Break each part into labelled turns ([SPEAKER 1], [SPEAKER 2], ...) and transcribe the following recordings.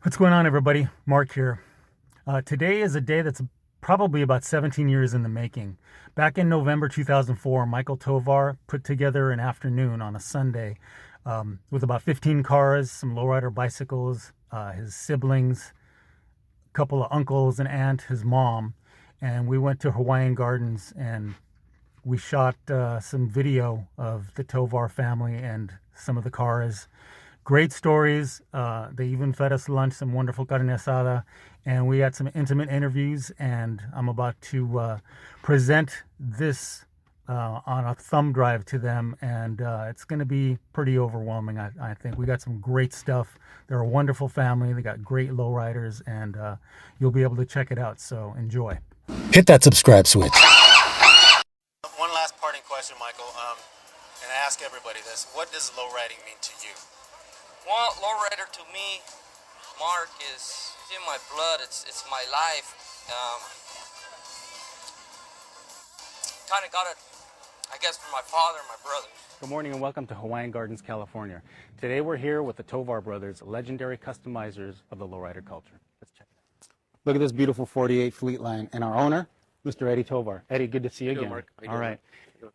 [SPEAKER 1] What's going on, everybody? Mark here. Today is a day that's probably about 17 years in the making. Back in November 2004, Michael Tovar put together an afternoon on a Sunday with about 15 cars, some lowrider bicycles, his siblings, a couple of uncles, an aunt, his mom, and we went to Hawaiian Gardens and we shot some video of the Tovar family and some of the cars. Great stories. They even fed us lunch, some wonderful carne asada, and we had some intimate interviews. And I'm about to present this on a thumb drive to them, and it's going to be pretty overwhelming. I think we got some great stuff. They're a wonderful family. They got great lowriders, and you'll be able to check it out. So enjoy. Hit that subscribe switch.
[SPEAKER 2] One last parting question, Michael, and I ask everybody this: what does low riding mean to you?
[SPEAKER 3] Well, lowrider to me, Mark, is in my blood. It's my life. Kind of got it, I guess, from my father and my brothers.
[SPEAKER 1] Good morning and welcome to Hawaiian Gardens, California. Today we're here with the Tovar brothers, legendary customizers of the lowrider culture. Let's check it out. Look at this beautiful 48 fleet line and our owner, Mr. Eddie Tovar. Eddie, good to see you again.
[SPEAKER 2] Mark?
[SPEAKER 1] All right.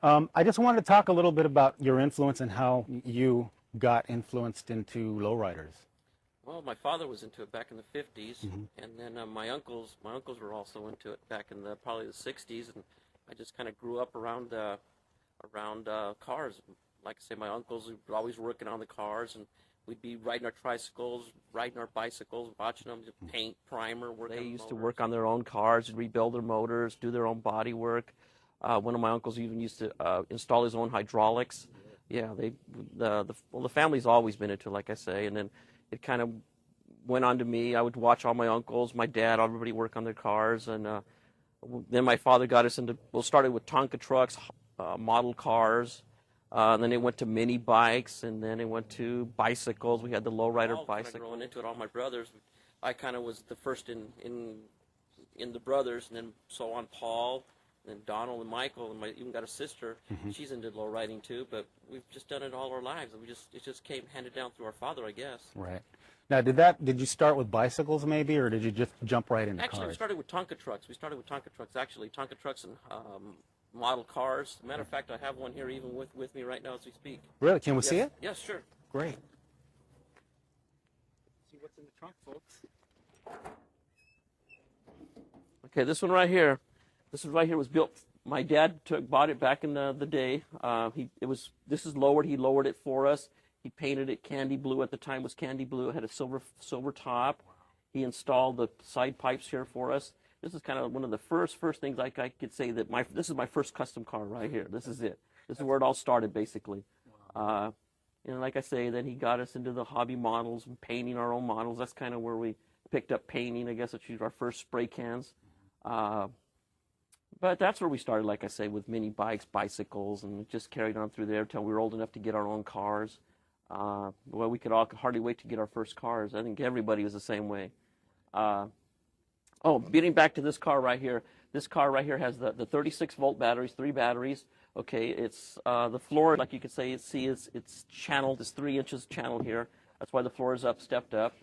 [SPEAKER 1] I just wanted to talk a little bit about your influence and how you got influenced into lowriders.
[SPEAKER 4] Well, my father was into it back in the 50s, and then my uncles were also into it back in probably the 60s, and I just kind of grew up around cars. Like I say, my uncles were always working on the cars, and we'd be riding our tricycles, riding our bicycles, watching them paint, primer. They used to work on their own cars and rebuild their motors, do their own body work. One of my uncles even used to install his own hydraulics. Yeah, the family's always been into it, like I say, and then it kind of went on to me. I would watch all my uncles, my dad, everybody work on their cars, and then my father got us into, started with Tonka trucks, model cars, and then it went to mini bikes, and then it went to bicycles. We had the lowrider bicycle. Growing into it, all my brothers, I kind of was the first in the brothers, and then so on Paul, and Donald and Michael, and even got a sister. She's into low riding too, but we've just done it all our lives. It just came handed down through our father, I guess.
[SPEAKER 1] Right. Now, did you start with bicycles maybe, or did you just jump right into
[SPEAKER 4] Actually,
[SPEAKER 1] cars?
[SPEAKER 4] we started with Tonka trucks. Actually. Tonka trucks and model cars. Matter of fact, I have one here even with me right now as we speak.
[SPEAKER 1] Really? Can we see it?
[SPEAKER 4] Yes, sure.
[SPEAKER 1] Great. See what's in the trunk, folks.
[SPEAKER 4] Okay, this one right here. This one right here was built. My dad bought it back in the day. This is lowered. He lowered it for us. He painted it candy blue. At the time, it was candy blue. It had a silver top. He installed the side pipes here for us. This is kind of one of the first things I could say that this is my first custom car right here. This is it. This is where it all started, basically. And like I say, then he got us into the hobby models and painting our own models. That's kind of where we picked up painting. I guess it's our first spray cans. But that's where we started, like I say, with mini bikes, bicycles, and it just carried on through there until we were old enough to get our own cars. Well, we could all hardly wait to get our first cars. I think everybody was the same way. Getting back to this car right here. This car right here has the 36-volt batteries, 3 batteries. Okay, it's the floor, like you could say, it's channeled. It's 3 inches channel here. That's why the floor is stepped up.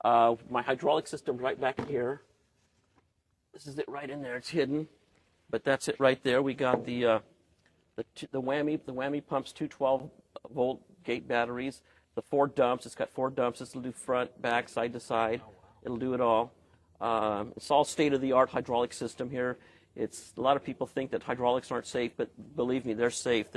[SPEAKER 4] My hydraulic system right back here. This is it right in there. It's hidden. But that's it right there. We got the whammy pumps, 212-volt gate batteries, the 4 dumps. It's got 4 dumps. This will do front, back, side to side. It'll do it all. It's all state-of-the-art hydraulic system here. A lot of people think that hydraulics aren't safe, but believe me, they're safe.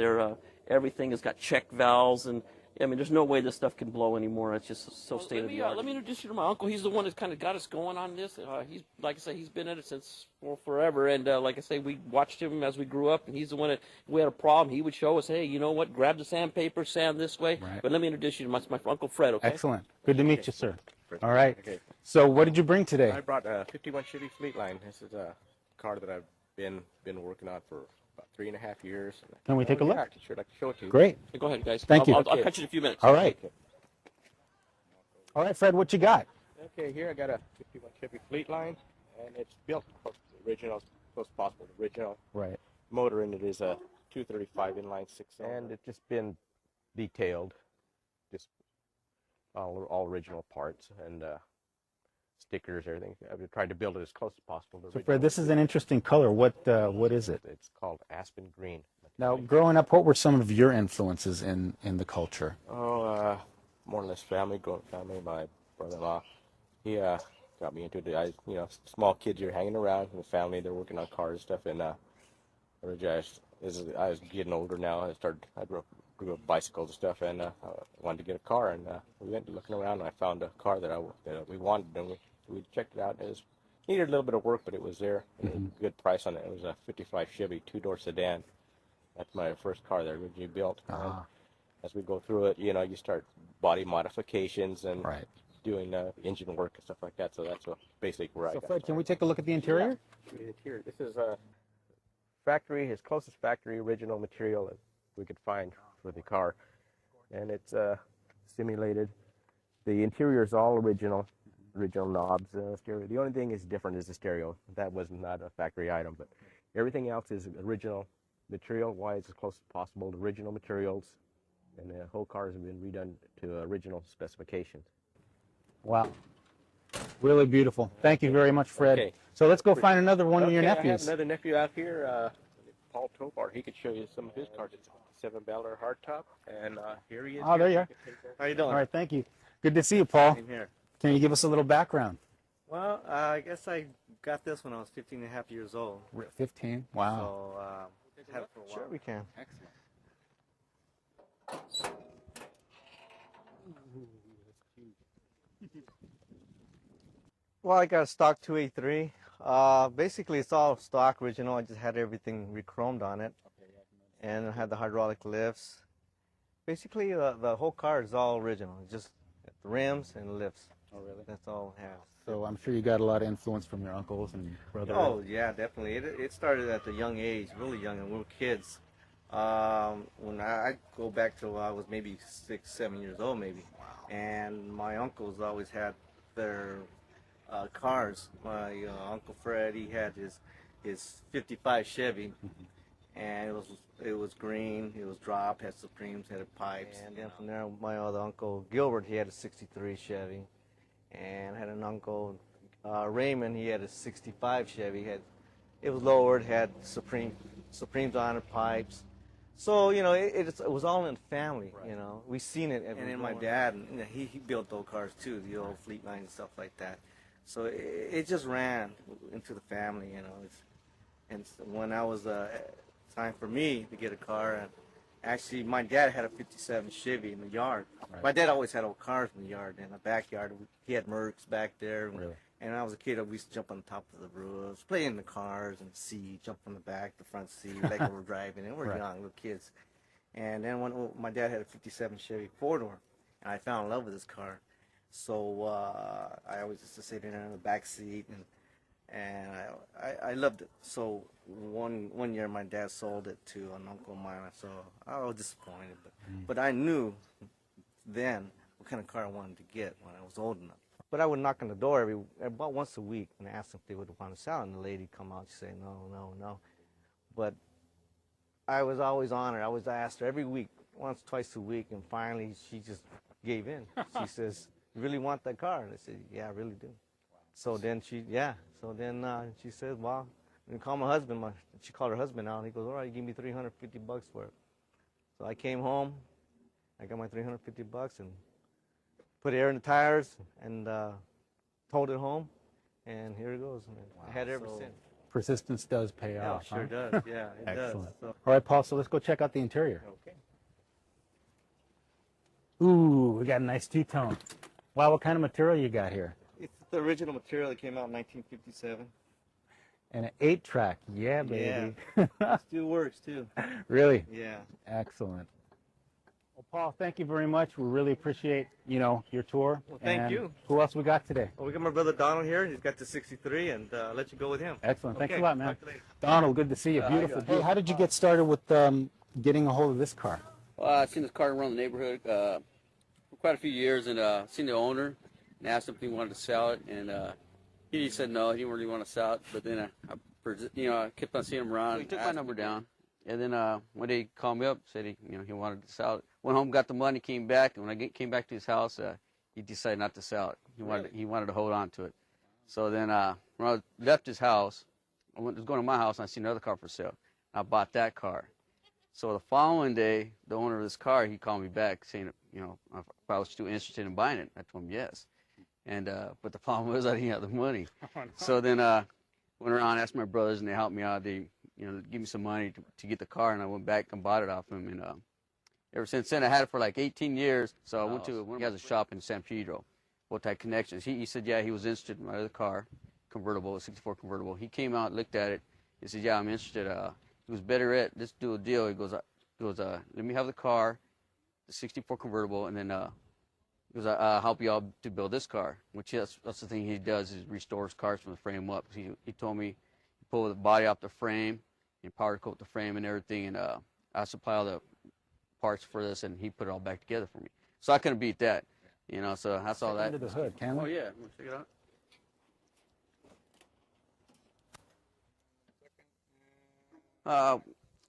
[SPEAKER 4] Everything has got check valves, and I mean, there's no way this stuff can blow anymore. It's just so state-of-the-art. Let me introduce you to my uncle. He's the one that's kind of got us going on this. He's, like I say, he's been in it since forever. And like I say, we watched him as we grew up, and he's the one that, if we had a problem, he would show us, hey, you know what, grab the sandpaper, sand this way.
[SPEAKER 1] Right.
[SPEAKER 4] But let me introduce you to my Uncle Fred, okay?
[SPEAKER 1] Excellent. Good to meet you, sir. All right. Okay. So what did you bring today?
[SPEAKER 5] I brought a 51 Chevy Fleetline. This is a car that I've been working on for about 3.5 years.
[SPEAKER 1] Can we take a look?
[SPEAKER 5] Yeah, I sure like to show it to you.
[SPEAKER 1] Great.
[SPEAKER 4] Hey, go ahead, guys.
[SPEAKER 1] Thank you.
[SPEAKER 4] I'll catch you in a few minutes.
[SPEAKER 1] All right. All right, Fred, what you got?
[SPEAKER 5] Okay, here I got a 51 Chevy Fleetline, and it's built original, as close as possible. The original
[SPEAKER 1] Right.
[SPEAKER 5] motor in it is a 235 inline 6-cylinder. And it's just been detailed, just all original parts. And stickers, everything. I've tried to build it as close as possible.
[SPEAKER 1] So Fred, this is an interesting color. What is it?
[SPEAKER 5] It's called aspen green.
[SPEAKER 1] Now, growing up, what were some of your influences in the culture?
[SPEAKER 5] Oh, more or less family, growing family. My brother-in-law, he got me into it. Small kids, you're hanging around in the family. They're working on cars and stuff. And as I was getting older now, I grew up bicycles and stuff, and I wanted to get a car. And we went looking around, and I found a car that we wanted, and we checked it out. It needed a little bit of work, but it was there. Mm-hmm. A good price on it. It was a '55 Chevy 2-door sedan. That's my first car that I originally built. Uh-huh. As we go through it, you start body modifications and doing engine work and stuff like that. So that's basically where I got
[SPEAKER 1] Fred,
[SPEAKER 5] started.
[SPEAKER 1] can we take a look at the interior?
[SPEAKER 5] Yeah. The interior. This is a factory, his closest factory original material that we could find for the car, and it's simulated. The interior is all original knobs, stereo. The only thing is different is the stereo. That was not a factory item, but everything else is original material. Why it's as close as possible to original materials, and the whole car has been redone to original specifications.
[SPEAKER 1] Wow. Really beautiful. Thank you very much, Fred. Okay. So let's go find another one of your nephews.
[SPEAKER 5] I have another nephew out here, Paul Tovar. He could show you some of his cars. It's a 7-baller hardtop, and here he is.
[SPEAKER 1] Oh, there you are.
[SPEAKER 5] How you doing?
[SPEAKER 1] All right, thank you. Good to see you, Paul.
[SPEAKER 6] Same here.
[SPEAKER 1] Can you give us a little background?
[SPEAKER 6] Well, I guess I got this when I was 15 and a half years old.
[SPEAKER 1] 15? Wow.
[SPEAKER 6] So, had it for a while.
[SPEAKER 5] Sure, we can.
[SPEAKER 6] Excellent. Well, I got a stock 283. Basically, it's all stock original. I just had everything re-chromed on it, and I had the hydraulic lifts. Basically, the whole car is all original. Just the rims and lifts.
[SPEAKER 1] Oh, really?
[SPEAKER 6] That's all it has.
[SPEAKER 1] So I'm sure you got a lot of influence from your uncles and brothers.
[SPEAKER 6] Oh, yeah, definitely. It started at a young age, really young, and we were kids. When I go back to I was maybe 6, 7 years old, maybe. Wow. And my uncles always had their cars. My Uncle Fred, he had his 55 Chevy, and it was green. It was drop, had Supremes, had pipes. And then from there, my other uncle Gilbert, he had a 63 Chevy, and had an uncle Raymond. He had a 65 Chevy. It was lowered, had Supremes on it, pipes. So it was all in the family. Right. We seen it. And then my dad, he built those cars too, the old Fleetline and stuff like that. So it just ran into the family. And when I was time for me to get a car, and actually my dad had a 57 Chevy in the yard. Right. My dad always had old cars in the yard, in the backyard. He had Mercs back there. Really? And when I was a kid, we used to jump on top of the roofs, play in the cars and jump on the back, the front seat, like we were driving. And we were young, little kids. And then when my dad had a 57 Chevy 4-door, and I fell in love with this car. So I always used to sit in the back seat, and I loved it. So one year my dad sold it to an uncle of mine, so I was disappointed. But I knew then what kind of car I wanted to get when I was old enough. But I would knock on the door about once a week and ask if they would want to sell it, and the lady would come out and say, no. But I was always on her. I always asked her every week, once, twice a week, and finally she just gave in. She says, "You really want that car?" And I said, "Yeah, I really do." So then she said, "Well, you call my husband." She called her husband out, and he goes, "All right, give me $350 for it." So I came home, I got my $350 and put air in the tires and towed it home, and here it goes. Wow. I had it ever since.
[SPEAKER 1] Persistence does pay off.
[SPEAKER 6] Yeah, sure does. Yeah, it
[SPEAKER 1] Excellent.
[SPEAKER 6] does. So.
[SPEAKER 1] All right, Paul, so let's go check out the interior.
[SPEAKER 6] Okay.
[SPEAKER 1] Ooh, we got a nice two-tone. Wow, what kind of material you got here?
[SPEAKER 6] It's the original material that came out in 1957.
[SPEAKER 1] And an 8-track. Yeah, baby.
[SPEAKER 6] Yeah. It still works, too.
[SPEAKER 1] Really?
[SPEAKER 6] Yeah.
[SPEAKER 1] Excellent. Well, Paul, thank you very much. We really appreciate, your tour.
[SPEAKER 6] Well, thank you.
[SPEAKER 1] Who else we got today?
[SPEAKER 6] Well, we got my brother Donald here. He's got the 63, and I'll let you go with him.
[SPEAKER 1] Excellent.
[SPEAKER 6] Okay.
[SPEAKER 1] Thanks a lot, man.
[SPEAKER 6] Talk to you later.
[SPEAKER 1] Donald, good to see you. Beautiful. Hey, how did you get started with getting a hold of this car?
[SPEAKER 7] Well, I've seen this car around the neighborhood for quite a few years, and seen the owner and asked him if he wanted to sell it, and he said no, he didn't really want to sell it. But then I kept on seeing him around. So he took my number down, and then one day he called me up, said he wanted to sell it. Went home, got the money, came back, and when I came back to his house, he decided not to sell it. He wanted to hold on to it. So then when I left his house, was going to my house, and I seen another car for sale. I bought that car. So the following day, the owner of this car, he called me back saying, if I was still interested in buying it. I told him yes. And but the problem was I didn't have the money.
[SPEAKER 1] Oh, no.
[SPEAKER 7] So then went around, asked my brothers, and they helped me out. They, give me some money to get the car, and I went back and bought it off him. And ever since then, I had it for like 18 years. So I went to he has a shop in San Pedro, Multi Connections. He said, yeah, he was interested in my other car, convertible, a 64 convertible. He came out, looked at it. He said, yeah, I'm interested. He was better at, let's do a deal. He goes, let me have the car, the 64 convertible, and then he goes, I'll help you out to build this car, which that's the thing he does, is restores cars from the frame up. He told me, pull the body off the frame and powder coat the frame and everything, and I supply all the parts for this, and he put it all back together for me. So I couldn't beat that, so that's all that.
[SPEAKER 1] Under the hood, can we?
[SPEAKER 7] Oh, yeah. Want to check it out?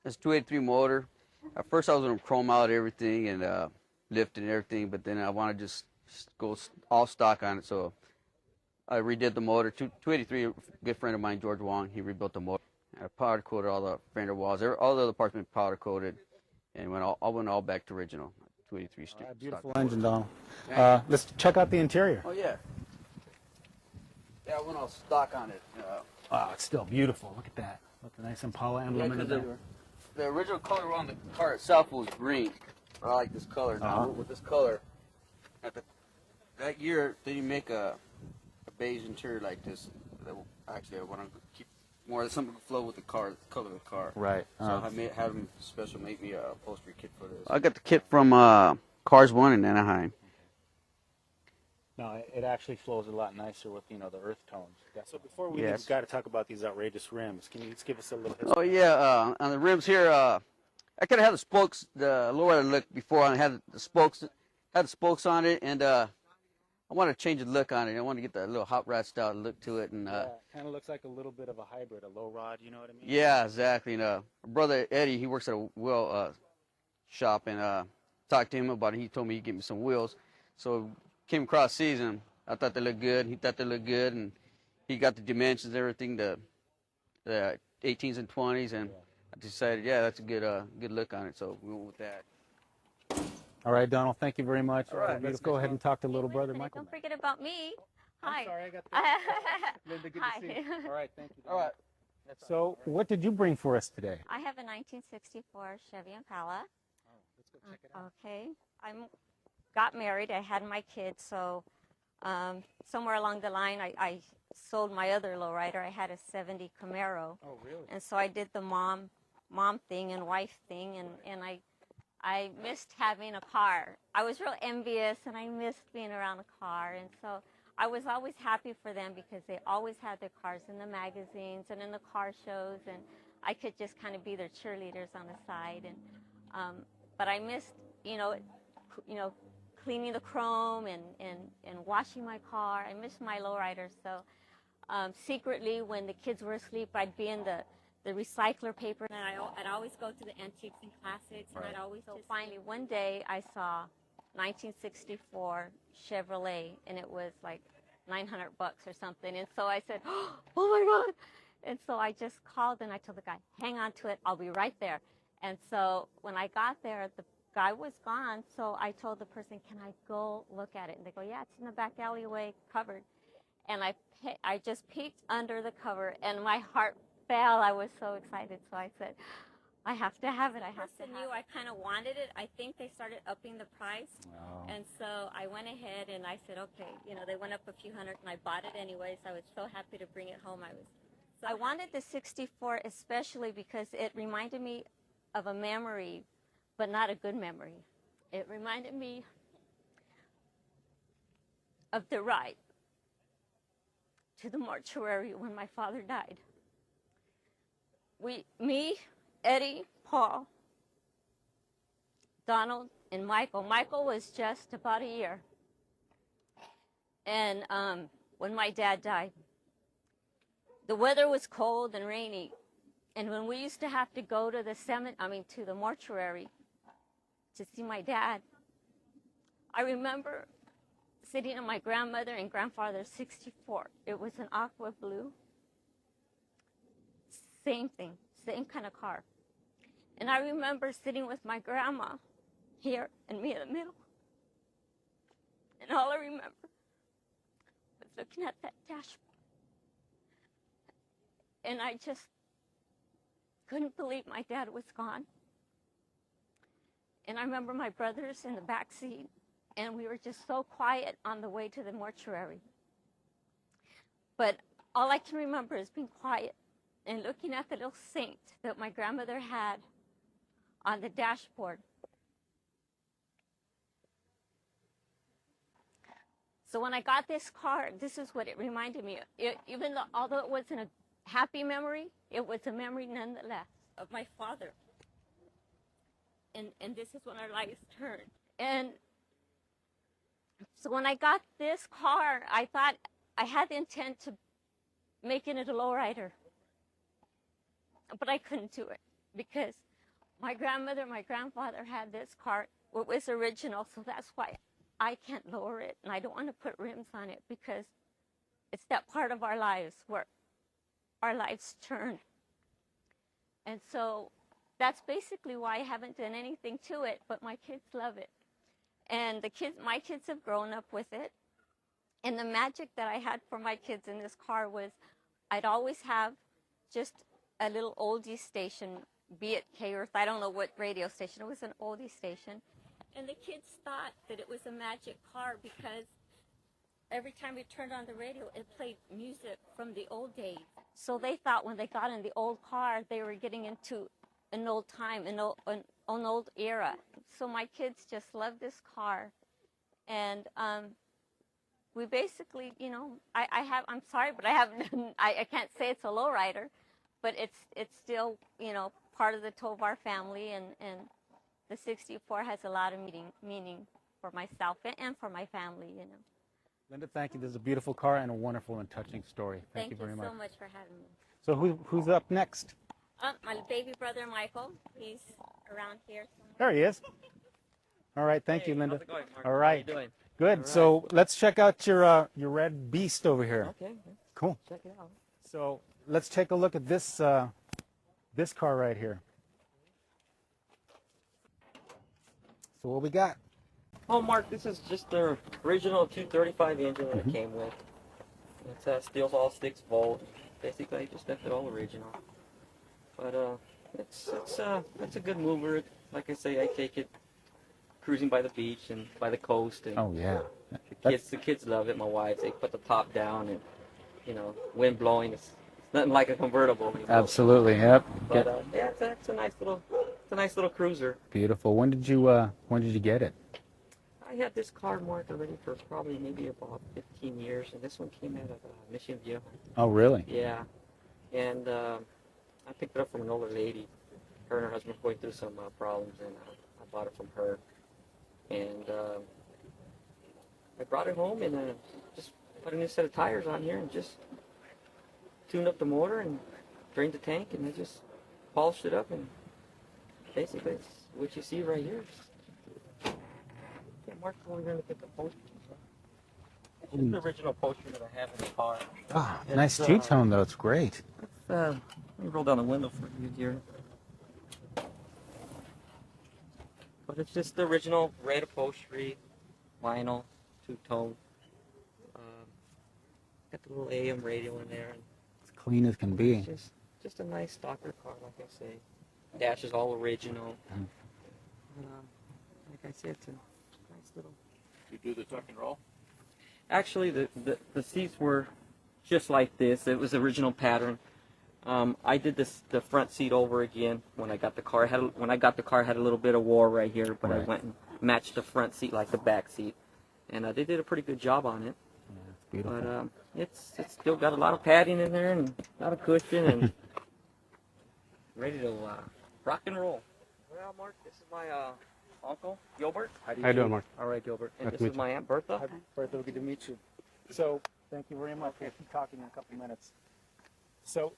[SPEAKER 7] It's 283 motor. At first I was going to chrome out everything and lift and everything, but then I want to just go all stock on it. So I redid the motor. 283, a good friend of mine, George Wong, he rebuilt the motor. I powder coated all the fender walls. All the other parts been powder coated, and went all back to original 283.
[SPEAKER 1] Beautiful engine, Donald. Let's check out the interior.
[SPEAKER 7] Oh yeah. Yeah, I went all stock on it.
[SPEAKER 1] Wow, it's still beautiful. Look at that. With the nice Impala emblem in
[SPEAKER 7] Yeah,
[SPEAKER 1] the back.
[SPEAKER 7] the original color on the car itself was green. I like this color. Now with this color, that year they didn't make a beige interior like this. Actually, I want to keep more something to flow with the car, the color of the car.
[SPEAKER 1] Right.
[SPEAKER 7] So I had them special make me a upholstery kit for this. I got the kit from Cars One in Anaheim.
[SPEAKER 1] No, it actually flows a lot nicer with, the earth tones. So before we
[SPEAKER 7] Yes.
[SPEAKER 1] leave, got to talk about these outrageous rims. Can you just give us a little history?
[SPEAKER 7] Oh yeah, on the rims here, I could have had the spokes, the Lowrider look before. I had the spokes on it, and I want to change the look on it. I want to get that little hot rod style look to it, and
[SPEAKER 1] Kind of looks like a little bit of a hybrid, a low rod, you know what I mean?
[SPEAKER 7] yeah, exactly. And my brother Eddie, he works at a wheel shop, and talked to him about it. He told me he'd give me some wheels, so came across season. I thought they looked good. He thought they looked good, and he got the dimensions, everything, the 18s and 20s, and I decided, yeah, that's a good look on it. So we went with that.
[SPEAKER 1] All right, Donald, thank you very much.
[SPEAKER 7] All right.
[SPEAKER 1] Let's go ahead and talk to little brother
[SPEAKER 8] Wait a minute,
[SPEAKER 1] Michael.
[SPEAKER 8] Don't forget about me. Hi.
[SPEAKER 1] I'm sorry, I got Linda, good
[SPEAKER 8] Hi.
[SPEAKER 1] to see you. All right, thank you.
[SPEAKER 7] All right.
[SPEAKER 1] So what did you bring for us today?
[SPEAKER 8] I have a 1964 Chevy Impala.
[SPEAKER 1] Let's go check it out.
[SPEAKER 8] Okay. I got married. I had my kids. So somewhere along the line, I sold my other lowrider. I had a 70 Camaro.
[SPEAKER 1] Oh, really?
[SPEAKER 8] And so I did the mom thing and wife thing. And I missed having a car. I was real envious, and I missed being around a car. And so I was always happy for them because they always had their cars in the magazines and in the car shows, and I could just kind of be their cheerleaders on the side. And but I missed, cleaning the chrome and washing my car. I missed my lowrider. So secretly, when the kids were asleep, I'd be in the recycler paper, and I'd always go to the antiques and classics, and I'd always. So finally, one day I saw 1964 Chevrolet, and it was like $900 or something. And so I said, "Oh my God!" And so I just called, and I told the guy, "Hang on to it. I'll be right there." And so when I got there, the guy was gone. So I told the person, "Can I go look at it?" And they go, "Yeah, it's in the back alleyway, covered." And I just peeked under the cover, and my heart fell. I was so excited. So I said, I have to have it. I have to have it. I kind of wanted it. I think they started upping the price.
[SPEAKER 1] Oh.
[SPEAKER 8] And so I went ahead and I said, okay, they went up a few hundred, and I bought it anyways. I was so happy to bring it home. I wanted the 64 especially because it reminded me of a memory, but not a good memory. It reminded me of the ride to the mortuary when my father died. Me, Eddie, Paul, Donald, and Michael. Michael was just about a year. And when my dad died, the weather was cold and rainy. And when we used to have to go to to the mortuary to see my dad, I remember sitting in my grandmother and grandfather's 64. It was an aqua blue. Same thing, same kind of car. And I remember sitting with my grandma here and me in the middle. And all I remember was looking at that dashboard. And I just couldn't believe my dad was gone. And I remember my brothers in the back seat, and we were just so quiet on the way to the mortuary. But all I can remember is being quiet and looking at the little saint that my grandmother had on the dashboard. So when I got this car, this is what it reminded me of. Even though, although it wasn't a happy memory, it was a memory nonetheless of my father. And this is when our lives turned. And so when I got this car, I thought I had the intent to making it a lowrider. But I couldn't do it because my grandmother, my grandfather had this car. It was original, so that's why I can't lower it. And I don't want to put rims on it because it's that part of our lives where our lives turn. And so that's basically why I haven't done anything to it, but my kids love it. And my kids have grown up with it. And the magic that I had for my kids in this car was I'd always have just a little oldie station, be it K-Earth, I don't know what radio station, it was an oldie station. And the kids thought that it was a magic car because every time we turned on the radio, it played music from the old days. So they thought when they got in the old car, they were getting into an old time, an old era. So my kids just love this car. And we basically, I'm sorry, but I can't say it's a lowrider, but it's still, part of the Tovar family, and the 64 has a lot of meaning for myself and for my family,
[SPEAKER 1] Linda, thank you. This is a beautiful car and a wonderful and touching story. Thank you very much.
[SPEAKER 8] Thank you so much for having me.
[SPEAKER 1] So who's up next?
[SPEAKER 8] My baby brother, Michael. He's around here somewhere.
[SPEAKER 1] There he is. All right, thank you, Linda.
[SPEAKER 4] How's it going, Mark?
[SPEAKER 1] All right.
[SPEAKER 4] How you doing?
[SPEAKER 1] Good.
[SPEAKER 4] All right.
[SPEAKER 1] So let's check out your red beast over here.
[SPEAKER 4] Okay.
[SPEAKER 1] Cool.
[SPEAKER 4] Check it out.
[SPEAKER 1] So let's take a look at this this car right here. So what we got?
[SPEAKER 4] Oh, Mark, this is just the original 235 engine that it came with. It's steel all 6-volt. Basically, I just left it all original. But it's a good mover. Like I say, I take it cruising by the beach and by the coast. And
[SPEAKER 1] Oh yeah.
[SPEAKER 4] the kids love it. My wife, they put the top down and wind blowing. It's nothing like a convertible.
[SPEAKER 1] Absolutely. Yep.
[SPEAKER 4] But yeah, it's a nice little cruiser.
[SPEAKER 1] Beautiful. When did you get it?
[SPEAKER 4] I had this car marked already for probably maybe about 15 years, and this one came out of Mission Viejo.
[SPEAKER 1] Oh really?
[SPEAKER 4] Yeah, and I picked it up from an older lady. Her and her husband were going through some problems, and I bought it from her. And I brought it home and just put a new set of tires on here and just tuned up the motor and drained the tank, and I just polished it up, and basically it's what you see right here. Mark, we're going to look at the poster. It's just the original poster that I have in the car.
[SPEAKER 1] Ah, nice G-tone though. It's great.
[SPEAKER 4] Let me roll down the window for you here. But it's just the original red upholstery, vinyl, two-tone. Got the little AM radio in there. And
[SPEAKER 1] It's clean as can be.
[SPEAKER 4] it's just a nice stalker car, like I say. Dash is all original. Like I said, it's a nice little.
[SPEAKER 9] You do the tuck and roll?
[SPEAKER 4] Actually, the seats were just like this. It was the original pattern. I did the front seat over again when I got the car. When I got the car, it had a little bit of war right here, but I went and matched the front seat like the back seat, and they did a pretty good job on it.
[SPEAKER 1] Yeah, it's beautiful.
[SPEAKER 4] But it's still got a lot of padding in there and a lot of cushion and ready to rock and roll. Well, Mark, this is my uncle Gilbert.
[SPEAKER 1] How you doing, Mark?
[SPEAKER 4] All right, Gilbert. And
[SPEAKER 1] Nice
[SPEAKER 4] this
[SPEAKER 1] to
[SPEAKER 4] is
[SPEAKER 1] meet
[SPEAKER 4] my Aunt Bertha.
[SPEAKER 1] Hi, Bertha. Good to meet you. So, thank you very much. We'll keep talking in a couple minutes. So,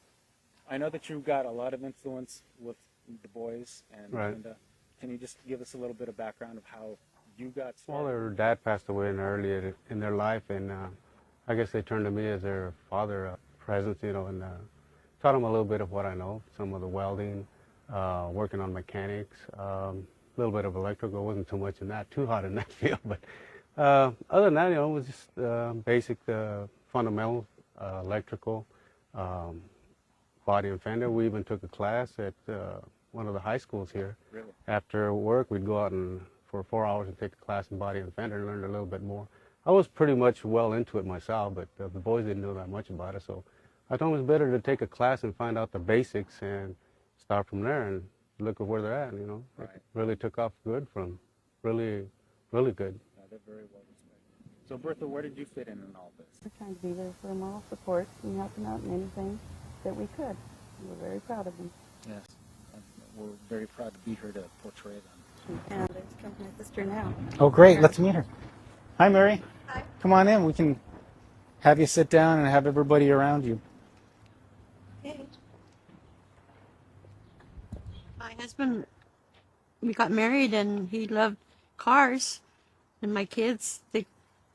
[SPEAKER 1] I know that you've got a lot of influence with the boys and
[SPEAKER 10] Right.
[SPEAKER 1] Linda. Can you just give us a little bit of background of how you got
[SPEAKER 10] Well,
[SPEAKER 1] started?
[SPEAKER 10] their dad passed away early in their life, and I guess they turned to me as their father presence, and taught them a little bit of what I know, some of the welding, working on mechanics, a little bit of electrical. Wasn't too much in that, too hot in that field, but other than that, it was just basic fundamentals, electrical, um, body and fender. We even took a class at one of the high schools here.
[SPEAKER 1] Really?
[SPEAKER 10] After work, we'd go out and for 4 hours and take a class in body and fender and learn a little bit more. I was pretty much well into it myself, but the boys didn't know that much about it. So I thought it was better to take a class and find out the basics and start from there and look at where they're at.
[SPEAKER 1] Right.
[SPEAKER 10] It really took off good from really, really good.
[SPEAKER 1] They're very well respected. So, Bertha, where did you fit in all this?
[SPEAKER 11] We're trying to be there for moral support and help them out in anything that we could. We're very proud of them.
[SPEAKER 1] Yes. And we're very proud to be here to portray them.
[SPEAKER 11] And there's come my sister now.
[SPEAKER 1] Oh, great. Let's meet her. Hi, Mary. Hi. Come on in. We can have you sit down and have everybody around you.
[SPEAKER 12] Okay. My husband, we got married and he loved cars. And my kids, they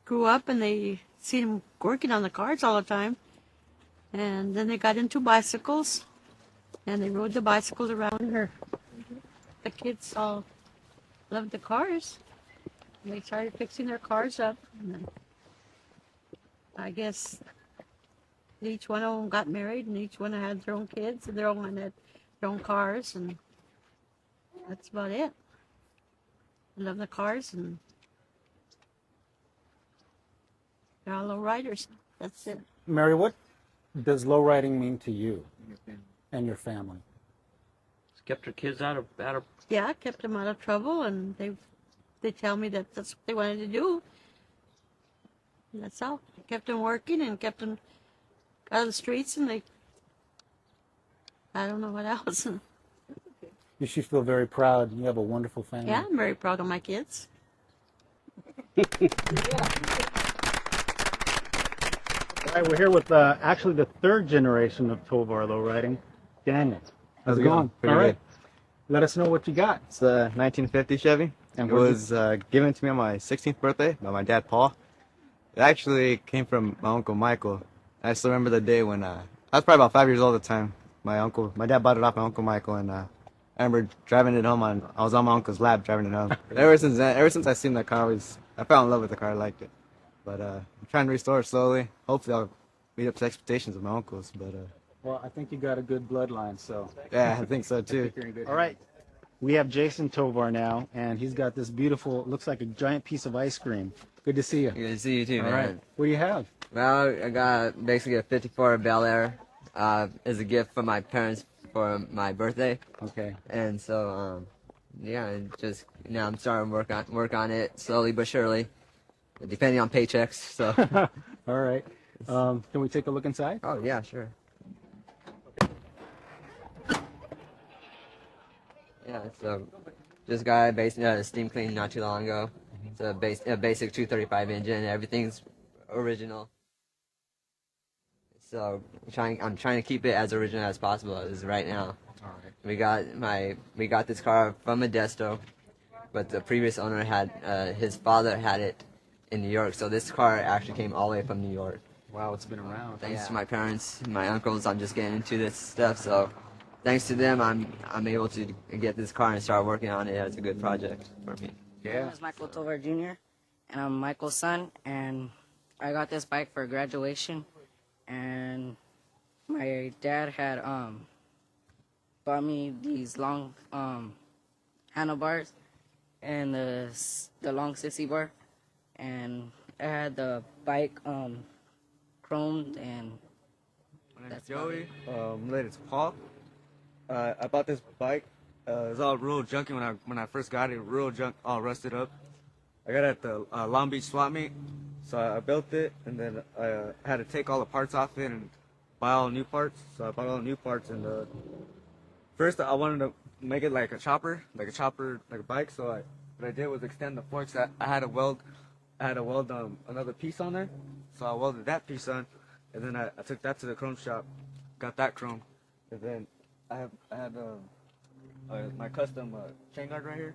[SPEAKER 12] grew up and they seen him working on the cars all the time. And then they got into bicycles and they rode the bicycles around her. The kids all loved the cars. They started fixing their cars up. And then I guess each one of them got married and each one had their own kids and their own had their own cars, and that's about it. I love the cars and they're all low riders. That's it.
[SPEAKER 1] Mary, what does low riding mean to you and your family?
[SPEAKER 4] It's kept our kids out of
[SPEAKER 12] Yeah, I kept them out of trouble, and they tell me that that's what they wanted to do. And that's all. Kept them working and kept them out of the streets, and I don't know what else.
[SPEAKER 1] You should feel very proud. You have a wonderful family.
[SPEAKER 12] Yeah, I'm very proud of my kids.
[SPEAKER 1] All right, we're here with actually the third generation of Tovar Lowriding, Daniel. How's it going?
[SPEAKER 13] Pretty
[SPEAKER 1] All right.
[SPEAKER 13] good.
[SPEAKER 1] Let us know what you got.
[SPEAKER 13] It's a 1950 Chevy.
[SPEAKER 1] And
[SPEAKER 13] It was given to me on my 16th birthday by my dad, Paul. It actually came from my uncle, Michael. I still remember the day when I was probably about 5 years old at the time. My dad bought it off my uncle Michael, and I remember driving it home. I was on my uncle's lap driving it home. Ever since I seen that car, I fell in love with the car. I liked it. But I'm trying to restore it slowly. Hopefully, I'll meet up to expectations of my uncles. But
[SPEAKER 1] Well, I think you got a good bloodline, so.
[SPEAKER 13] yeah, I think so too.
[SPEAKER 1] All right. We have Jason Tovar now, and he's got this beautiful, looks like a giant piece of ice cream. Good to see you.
[SPEAKER 14] Good to see you too,
[SPEAKER 1] All
[SPEAKER 14] man.
[SPEAKER 1] right. What do you have?
[SPEAKER 14] Well, I got basically a 54 Bel Air as a gift from my parents for my birthday.
[SPEAKER 1] Okay.
[SPEAKER 14] And so, yeah, just now I'm starting to work on it slowly but surely, depending on paychecks. So.
[SPEAKER 1] All right. Can we take a look inside?
[SPEAKER 14] Oh yeah, sure. Yeah, so just got a steam clean not too long ago. It's a basic 235 engine. Everything's original. So I'm trying to keep it as original as possible as right now.
[SPEAKER 1] All right.
[SPEAKER 14] We got this car from Modesto, but the previous owner had his father had it in New York. So this car actually came all the way from New York.
[SPEAKER 1] Wow, it's been around.
[SPEAKER 14] Thanks to my parents, my uncles, I'm just getting into this stuff. So thanks to them, I'm able to get this car and start working on it. It's a good project for me.
[SPEAKER 15] My name is Michael Tovar Jr., and I'm Michael's son, and I got this bike for graduation, and my dad had bought me these long handlebars and the long sissy bar, and I had the bike chromed, and
[SPEAKER 13] My name's Joey. Related to Paul. I bought this bike. It was all real junky when I first got it. Real junk, all rusted up. I got it at the Long Beach swap meet, so I built it, and then I had to take all the parts off it and buy all new parts. So I bought all the new parts, and first I wanted to make it like a chopper, like a bike. So what I did was extend the forks. I had to weld another piece on there. So I welded that piece on, and then I took that to the chrome shop, got that chrome, and then I had my custom chain guard right here.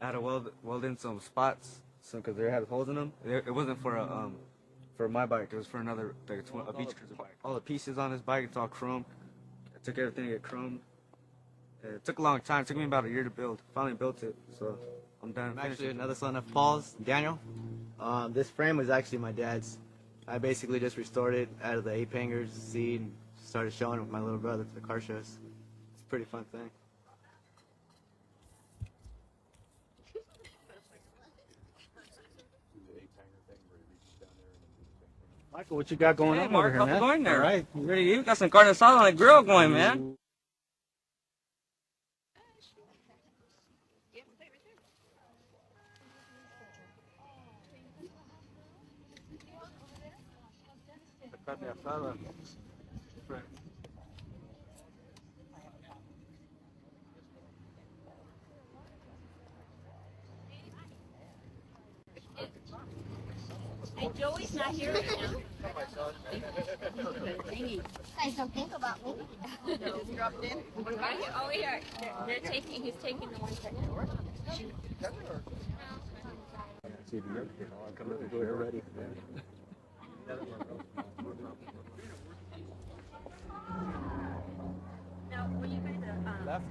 [SPEAKER 13] I had to weld in some spots So because they had holes in them, it wasn't for my bike. It was for another like a beach cruiser bike. All the pieces on this bike, it's all chrome. I took everything to get chromed. It took a long time. It took me about a year to build. Finally built it, so I'm done.
[SPEAKER 16] I'm actually another son of Paul's, Daniel. This frame was actually my dad's. I basically just restored it out of the ape hangers, seed, and started showing it with my little brother to the car shows. It's a pretty fun thing.
[SPEAKER 9] Michael, what you got going
[SPEAKER 3] Hey,
[SPEAKER 9] on
[SPEAKER 3] Mark,
[SPEAKER 9] over here,
[SPEAKER 3] how's it
[SPEAKER 9] man?
[SPEAKER 3] going there?
[SPEAKER 9] All right.
[SPEAKER 3] You ready? You got some carne asada on the grill going, man.
[SPEAKER 8] Hey, Joey's not here right now. You guys don't think about me. Just dropped in. Oh, yeah. He's taking the ones right now.
[SPEAKER 16] We're ready.
[SPEAKER 8] Now, when you guys are
[SPEAKER 16] Left.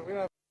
[SPEAKER 9] We don't